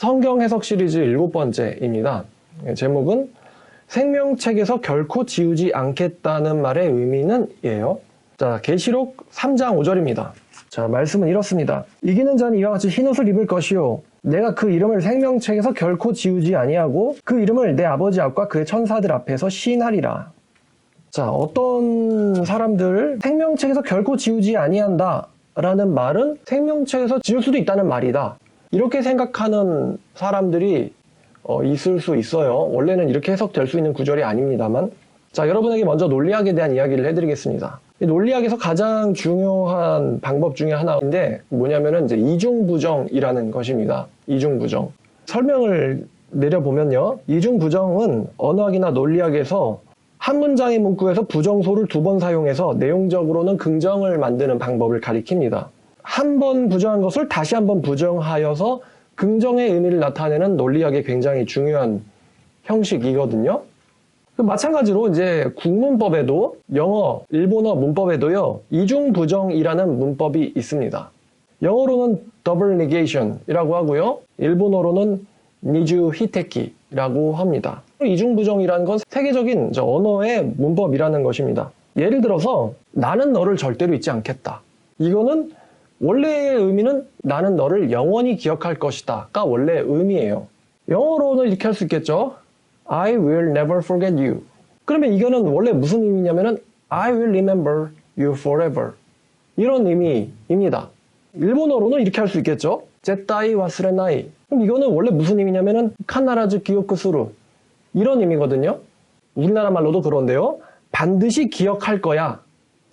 성경 해석 시리즈 7번째입니다. 제목은 생명책에서 결코 지우지 않겠다는 말의 의미는 이에요. 자, 계시록 3장 5절입니다. 자, 말씀은 이렇습니다. 이기는 자는 이와 같이 흰옷을 입을 것이요 내가 그 이름을 생명책에서 결코 지우지 아니하고 그 이름을 내 아버지 앞과 그의 천사들 앞에서 시인하리라. 자, 어떤 사람들 생명책에서 결코 지우지 아니한다 라는 말은 생명책에서 지울 수도 있다는 말이다, 이렇게 생각하는 사람들이 있을 수 있어요. 원래는 이렇게 해석될 수 있는 구절이 아닙니다만, 자, 여러분에게 먼저 논리학에 대한 이야기를 해드리겠습니다. 논리학에서 가장 중요한 방법 중에 하나인데 뭐냐면은 이제 이중부정이라는 것입니다. 이중부정. 설명을 내려보면요, 이중부정은 언어학이나 논리학에서 한 문장의 문구에서 부정소를 2번 사용해서 내용적으로는 긍정을 만드는 방법을 가리킵니다. 한 번 부정한 것을 다시 한번 부정하여서 긍정의 의미를 나타내는 논리학의 굉장히 중요한 형식이거든요. 마찬가지로 이제 국문법에도 영어, 일본어 문법에도요, 이중부정이라는 문법이 있습니다. 영어로는 double negation이라고 하고요, 일본어로는 니주 히테키라고 합니다. 이중부정이라는 건 세계적인 언어의 문법이라는 것입니다. 예를 들어서 나는 너를 절대로 잊지 않겠다. 이거는 원래의 의미는 나는 너를 영원히 기억할 것이다가 원래 의미예요. 영어로는 이렇게 할 수 있겠죠. I will never forget you. 그러면 이거는 원래 무슨 의미냐면은 I will remember you forever. 이런 의미입니다. 일본어로는 이렇게 할 수 있겠죠. 제타이 와스레나이. 그럼 이거는 원래 무슨 의미냐면은 카나라즈 기요크스루. 이런 의미거든요. 우리나라 말로도 그런데요. 반드시 기억할 거야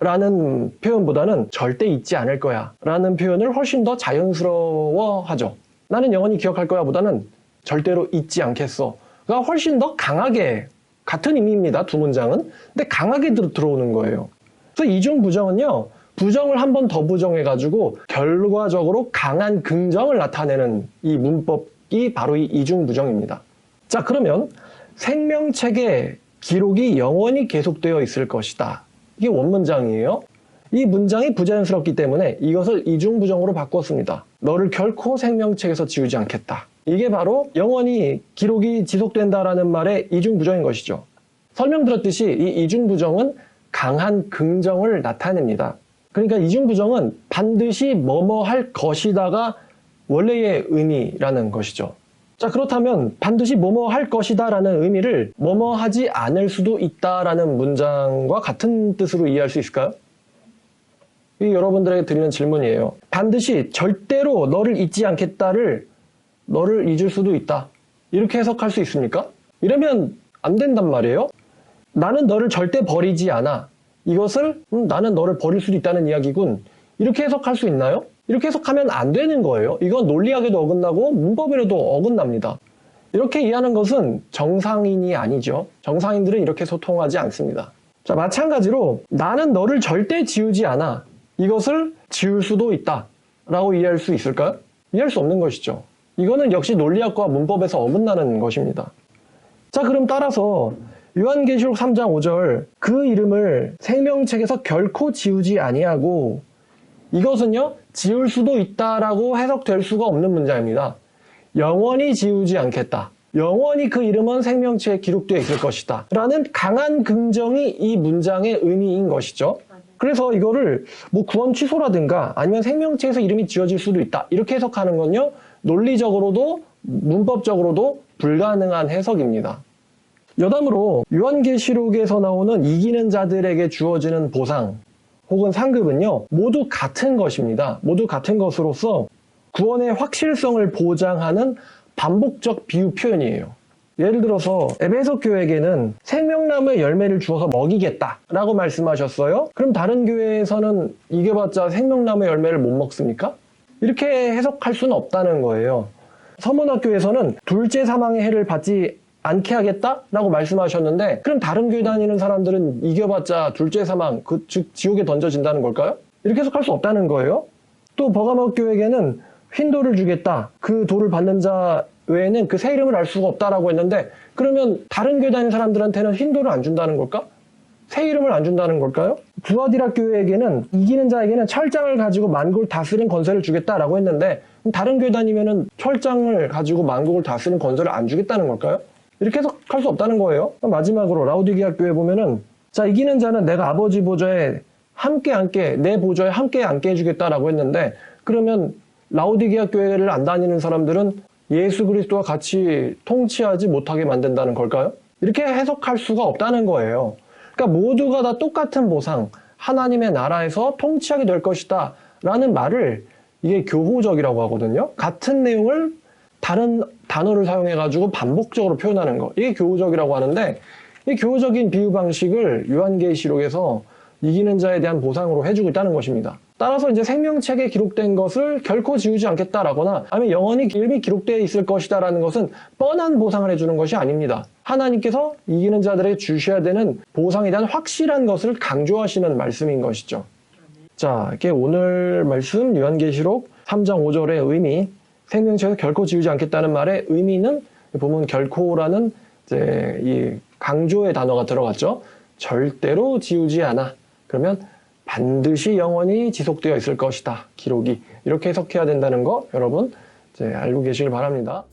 라는 표현보다는 절대 잊지 않을 거야 라는 표현을 훨씬 더 자연스러워하죠. 나는 영원히 기억할 거야 보다는 절대로 잊지 않겠어 가 훨씬 더 강하게, 같은 의미입니다. 두 문장은. 근데 강하게 들어오는 거예요. 그래서 이중부정은요, 부정을 한 번 더 부정해가지고 결과적으로 강한 긍정을 나타내는 이 문법이 바로 이 이중부정입니다. 자, 그러면 생명책에 기록이 영원히 계속되어 있을 것이다. 이게 원문장이에요. 이 문장이 부자연스럽기 때문에 이것을 이중부정으로 바꿨습니다. 너를 결코 생명책에서 지우지 않겠다. 이게 바로 영원히 기록이 지속된다라는 말의 이중부정인 것이죠. 설명드렸듯이 이 이중부정은 강한 긍정을 나타냅니다. 그러니까 이중부정은 반드시 뭐뭐 할 것이다가 원래의 의미라는 것이죠. 자, 그렇다면 반드시 뭐뭐 할 것이다 라는 의미를 뭐뭐 하지 않을 수도 있다 라는 문장과 같은 뜻으로 이해할 수 있을까요? 이게 여러분들에게 드리는 질문이에요. 반드시 절대로 너를 잊지 않겠다를 너를 잊을 수도 있다, 이렇게 해석할 수 있습니까? 이러면 안 된단 말이에요. 나는 너를 절대 버리지 않아. 이것을 나는 너를 버릴 수도 있다는 이야기군, 이렇게 해석할 수 있나요? 이렇게 해석하면 안 되는 거예요. 이건 논리학에도 어긋나고 문법에도 어긋납니다. 이렇게 이해하는 것은 정상인이 아니죠. 정상인들은 이렇게 소통하지 않습니다. 자, 마찬가지로 나는 너를 절대 지우지 않아. 이것을 지울 수도 있다 라고 이해할 수 있을까요? 이해할 수 없는 것이죠. 이거는 역시 논리학과 문법에서 어긋나는 것입니다. 자, 그럼 따라서 요한계시록 3장 5절 그 이름을 생명책에서 결코 지우지 아니하고, 이것은요, 지울 수도 있다라고 해석될 수가 없는 문장입니다. 영원히 지우지 않겠다. 영원히 그 이름은 생명책에 기록되어 있을 것이다 라는 강한 긍정이 이 문장의 의미인 것이죠. 그래서 이거를 뭐 구원 취소라든가 아니면 생명책에서 이름이 지워질 수도 있다, 이렇게 해석하는 건요, 논리적으로도 문법적으로도 불가능한 해석입니다. 여담으로 요한계시록에서 나오는 이기는 자들에게 주어지는 보상 혹은 상급은요, 모두 같은 것입니다. 모두 같은 것으로서 구원의 확실성을 보장하는 반복적 비유 표현이에요. 예를 들어서 에베소 교회에게는 생명나무의 열매를 주어서 먹이겠다라고 말씀하셨어요. 그럼 다른 교회에서는 이겨봤자 생명나무의 열매를 못 먹습니까? 이렇게 해석할 수는 없다는 거예요. 서문학교에서는 둘째 사망의 해를 받지 않게 하겠다라고 말씀하셨는데, 그럼 다른 교회 다니는 사람들은 이겨봤자 둘째 사망, 즉 지옥에 던져진다는 걸까요? 이렇게 해석할 수 없다는 거예요. 또 버가모교에게는 흰돌을 주겠다, 그 돌을 받는 자 외에는 그 새 이름을 알 수가 없다라고 했는데, 그러면 다른 교회 다니는 사람들한테는 흰돌을 안 준다는 걸까? 새 이름을 안 준다는 걸까요? 두아디라 교회에게는 이기는 자에게는 철장을 가지고 만국을 다스리는 권세를 주겠다라고 했는데 다른 교회 다니면은 철장을 가지고 만국을 다스리는 권세를 안 주겠다는 걸까요? 이렇게 해석할 수 없다는 거예요. 마지막으로 라오디게아 교회 보면은 자, 이기는 자는 내가 아버지 보좌에 함께 앉게, 내 보좌에 함께 앉게 해주겠다라고 했는데 그러면 라오디게아 교회를 안 다니는 사람들은 예수 그리스도와 같이 통치하지 못하게 만든다는 걸까요? 이렇게 해석할 수가 없다는 거예요. 그러니까 모두가 다 똑같은 보상, 하나님의 나라에서 통치하게 될 것이다 라는 말을 이게 교호적이라고 하거든요. 같은 내용을 다른 단어를 사용해가지고 반복적으로 표현하는 거. 이게 교호적이라고 하는데 이 교호적인 비유 방식을 요한계시록에서 이기는 자에 대한 보상으로 해주고 있다는 것입니다. 따라서 이제 생명책에 기록된 것을 결코 지우지 않겠다라거나 아니면 영원히 이름이 기록되어 있을 것이다라는 것은 뻔한 보상을 해주는 것이 아닙니다. 하나님께서 이기는 자들에게 주셔야 되는 보상에 대한 확실한 것을 강조하시는 말씀인 것이죠. 자, 이렇게 오늘 말씀 요한계시록 3장 5절의 의미, 생명책에서 결코 지우지 않겠다는 말의 의미는 보면 결코라는 이제 이 강조의 단어가 들어갔죠. 절대로 지우지 않아. 그러면 반드시 영원히 지속되어 있을 것이다. 기록이. 이렇게 해석해야 된다는 거 여러분 이제 알고 계시길 바랍니다.